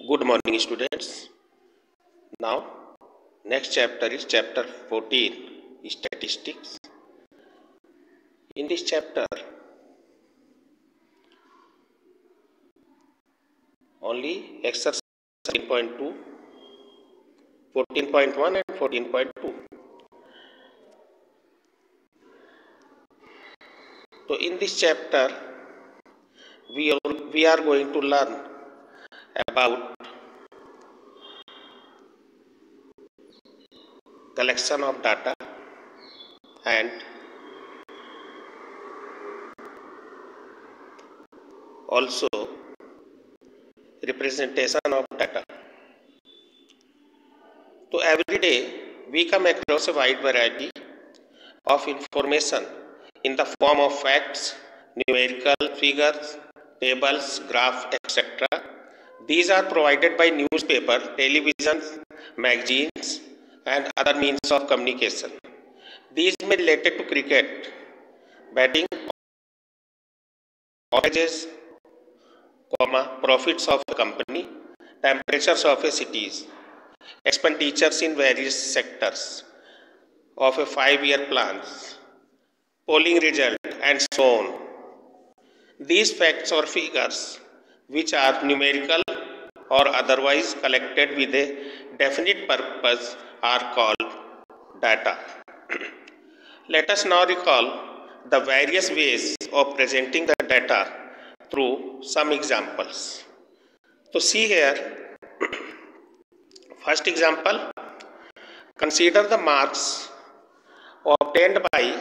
Good morning, students. Now, next chapter is chapter 14, Statistics. In this chapter, only exercise 14.2, 14.1 and 14.2. So, in this chapter, we are going to learn about collection of data and also representation of data. So every day we come across a wide variety of information in the form of facts, numerical figures, tables, graphs, etc. These are provided by newspaper, television, magazines, and other means of communication. These may be related to cricket, batting, wages, profits of a company, temperatures of a cities, expenditures in various sectors of a 5-year plans, polling result, and so on. These facts or figures, which are numerical or otherwise collected with a definite purpose, are called data. Let us now recall the various ways of presenting the data through some examples. So see here, first example, consider the marks obtained by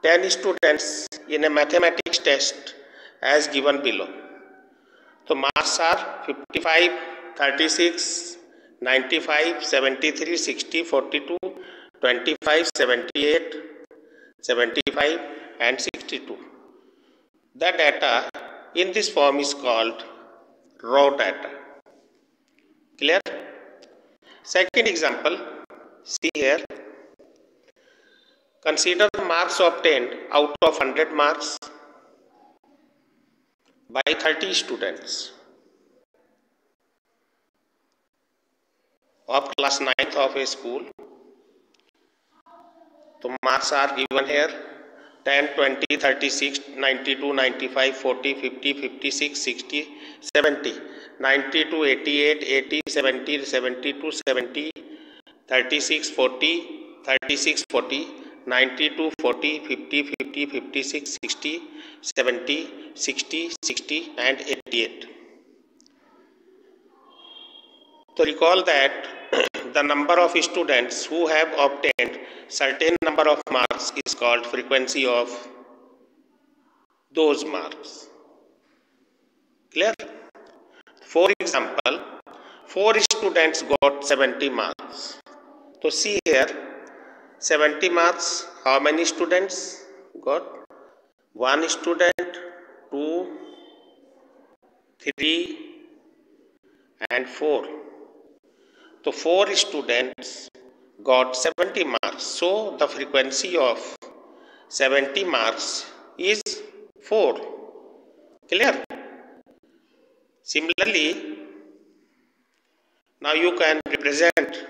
10 students in a mathematics test as given below. So marks are 55, 36, 95, 73, 60, 42, 25, 78, 75 and 62. The data in this form is called raw data. Clear? Second example, see here. Consider the marks obtained out of 100 marks by 30 students of class 9th of a school. So marks are given here 10, 20, 36, 92, 95, 40, 50, 56, 60, 70, 92, 88, 80, 70, 72, 70, 36, 40, 36, 40, 92, 40, 50, 50, 56, 60, 70, 60, 60 and 88. So recall that the number of students who have obtained certain number of marks is called frequency of those marks. Clear? For example, 4 students got 70 marks. So see here, 70 marks, how many students got? 1 student, 2, 3 and 4. So 4 students got 70 marks. So the frequency of 70 marks is 4. Clear? Similarly, now you can represent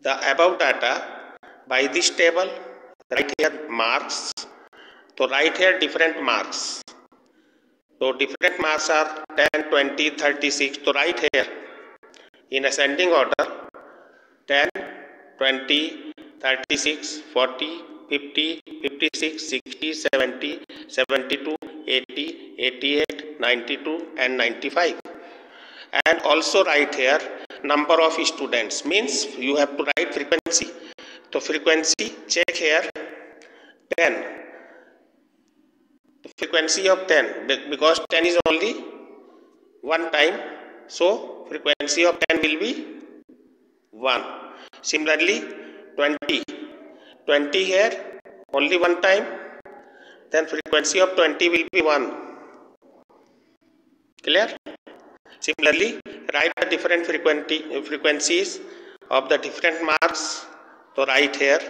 the above data by this table. Write here marks. So write here different marks. So different marks are 10, 20, 36. So write here in ascending order 10, 20, 36, 40, 50, 56, 60, 70, 72, 80, 88, 92 and 95. And also write here number of students, means you have to write frequency. So frequency, check here 10. The frequency of 10, because 10 is only one time, so frequency of 10 will be 1. Similarly 20 here only one time, then frequency of 20 will be 1. Clear? Similarly, write the different frequencies of the different marks. So write here,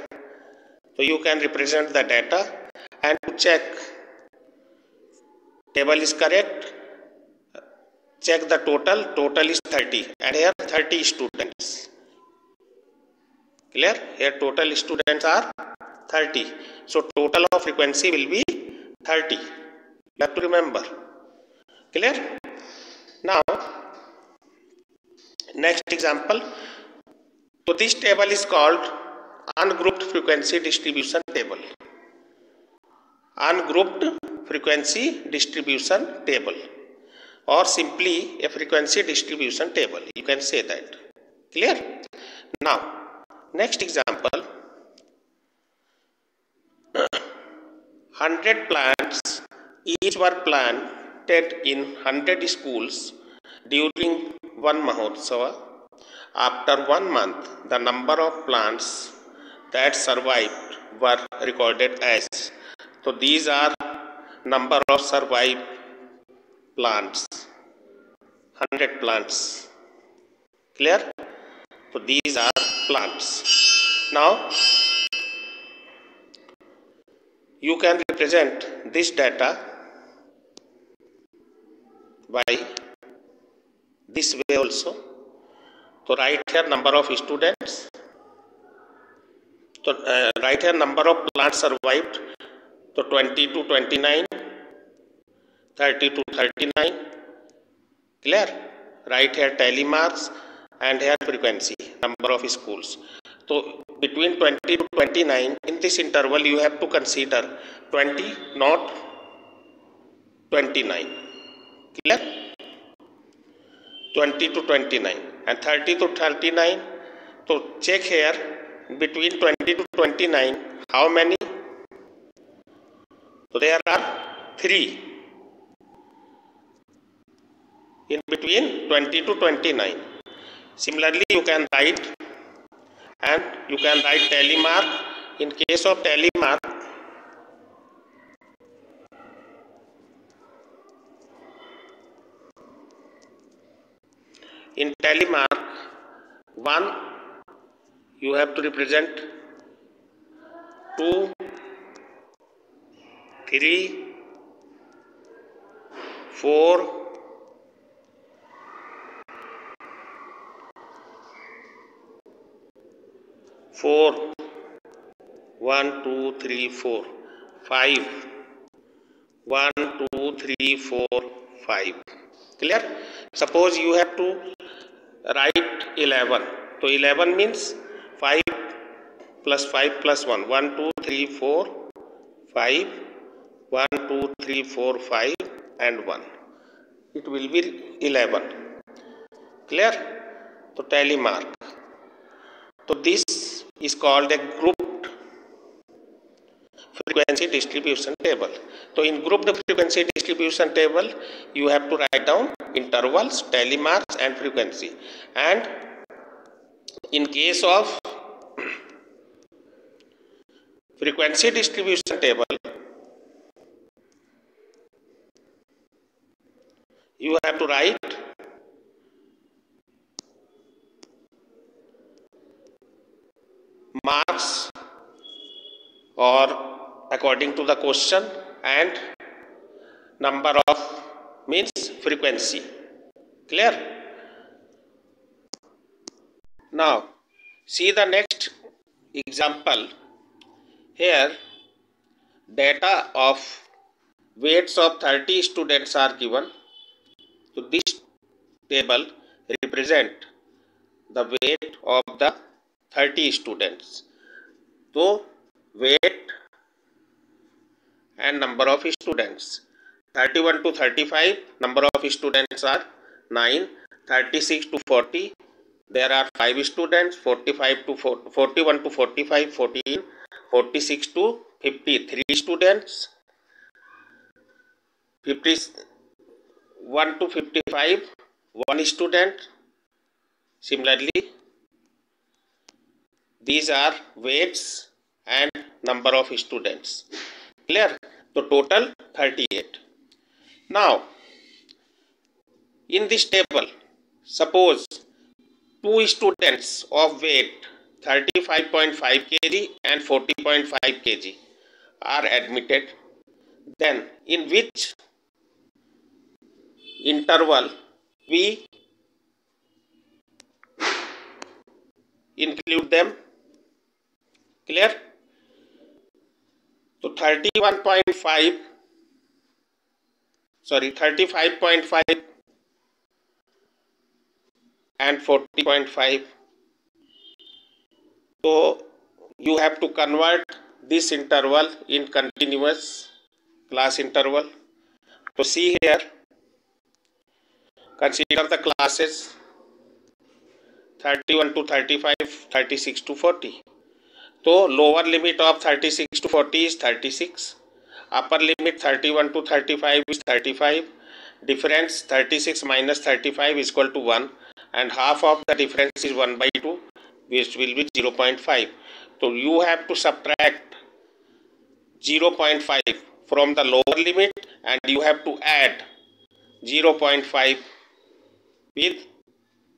so you can represent the data and to check table is correct, check the total is 30, and here 30 students. Clear? Here total students are 30. So total of frequency will be 30. You have to remember. Clear? Now, next example. So this table is called ungrouped frequency distribution table. Ungrouped frequency distribution table, or simply a frequency distribution table. You can say that. Clear? Now, next example. 100 plants each were planted in 100 schools during one Mahotsava. After 1 month, the number of plants that survived were recorded as. So these are number of survived plants, 100 plants. Clear? So these are plants. Now, you can represent this data by this way also. So write here number of students. So write here number of plants survived. So 20 to 29, 30 to 39. Clear? Write here tally marks and here frequency, number of schools. So between 20 to 29, in this interval you have to consider 20, not 29. Clear? 20 to 29 and 30 to 39. So check here between 20 to 29 how many? So there are 3 in between 20 to 29. Similarly, you can write tally mark. In case of tally mark, in tally mark 1 you have to represent 2, 3, 4, 1, 2, 3, 4, 5, 1, 2, 3, 4, 5. Clear? Suppose you have to write 11. So 11 means 5 plus 5 plus 1. 1, 2, 3, 4, 5. 1, 2, 3, 4, 5 and 1. It will be 11. Clear? So tally mark. So this is called a grouped frequency distribution table. So in grouped frequency distribution table, you have to write down intervals, tally marks and frequency. And in case of frequency distribution table, you have to write marks or according to the question and number of means frequency. Clear? Now see the next example. Here data of weights of 30 students are given. So this table represent the weight of the 30 students. So weight and number of students. 31 to 35 number of students are 9. 36 to 40 there are 5 students. 45 to 41 to 45 14. 46 to 53 students. 51 to 55 1 student. Similarly, these are weights and number of students. Clear? So total 38. Now in this table, suppose 2 students of weight 35.5 kg and 40.5 kg are admitted. Then in which interval we include them. Clear? So 35.5 and 40.5. So you have to convert this interval in continuous class interval. So see here, consider the classes 31 to 35, 36 to 40. So lower limit of 36 to 40 is 36. Upper limit 31 to 35 is 35. Difference 36 minus 35 is equal to 1, and half of the difference is 1 by 2, which will be 0.5. So you have to subtract 0.5 from the lower limit, and you have to add 0.5 with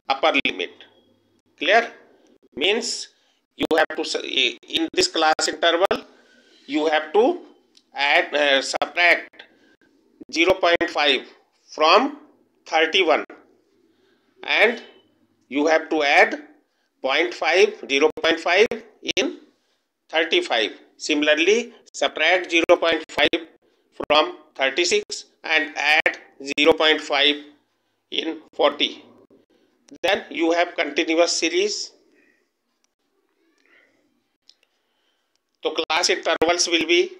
upper limit. Clear? Means you have to, in this class interval, you have to add subtract 0.5 from 31, and you have to add 0.5 in 35. Similarly, subtract 0.5 from 36 and add 0.5 in 40. Then you have continuous series. So class intervals will be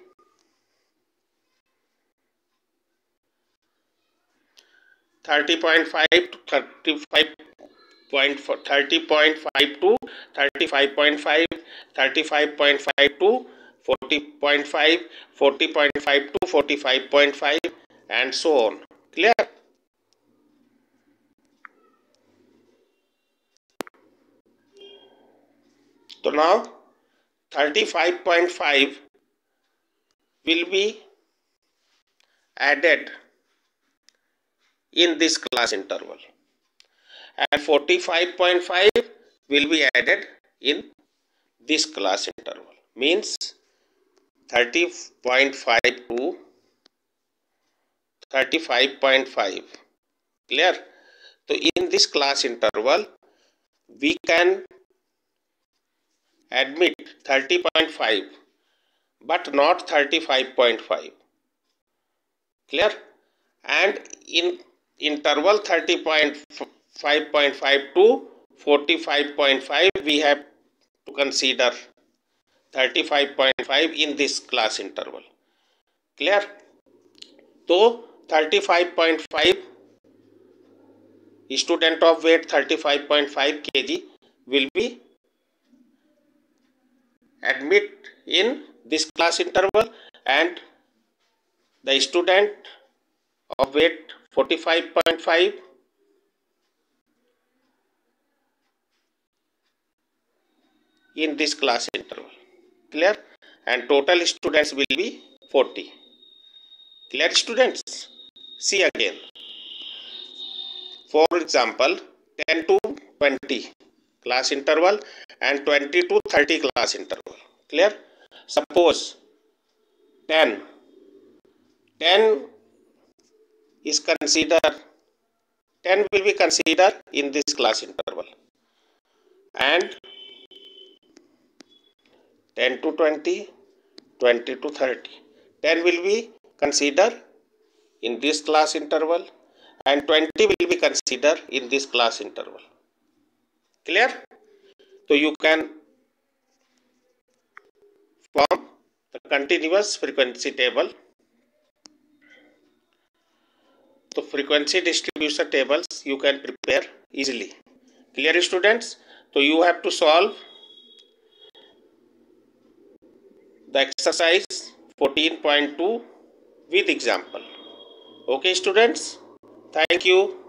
30.5 to 30.5 to 35.5, 35.5 to 40.5, 40.5 to 45.5, and so on. Clear? So now 35.5 will be added in this class interval, and 45.5 will be added in this class interval. Means 30.5 to 35.5. Clear? So in this class interval, we can admit 30.5 but not 35.5. Clear? And in interval 30.5.5 to 45.5, we have to consider 35.5 in this class interval. Clear? So 35.5, student of weight 35.5 kg will be admit in this class interval, and the student of weight 45.5 in this class interval. Clear? And total students will be 40. Clear, students? See again. For example, 10 to 20 class interval and 20 to 30 class interval. Clear? Suppose 10 is considered, 10 will be considered in this class interval, and 10 to 20, 20 to 30, 10 will be considered in this class interval, and 20 will be considered in this class interval. Clear? So you can form the continuous frequency table. So frequency distribution tables you can prepare easily. Clear, students? So you have to solve the exercise 14.2 with example. Okay, students? Thank you.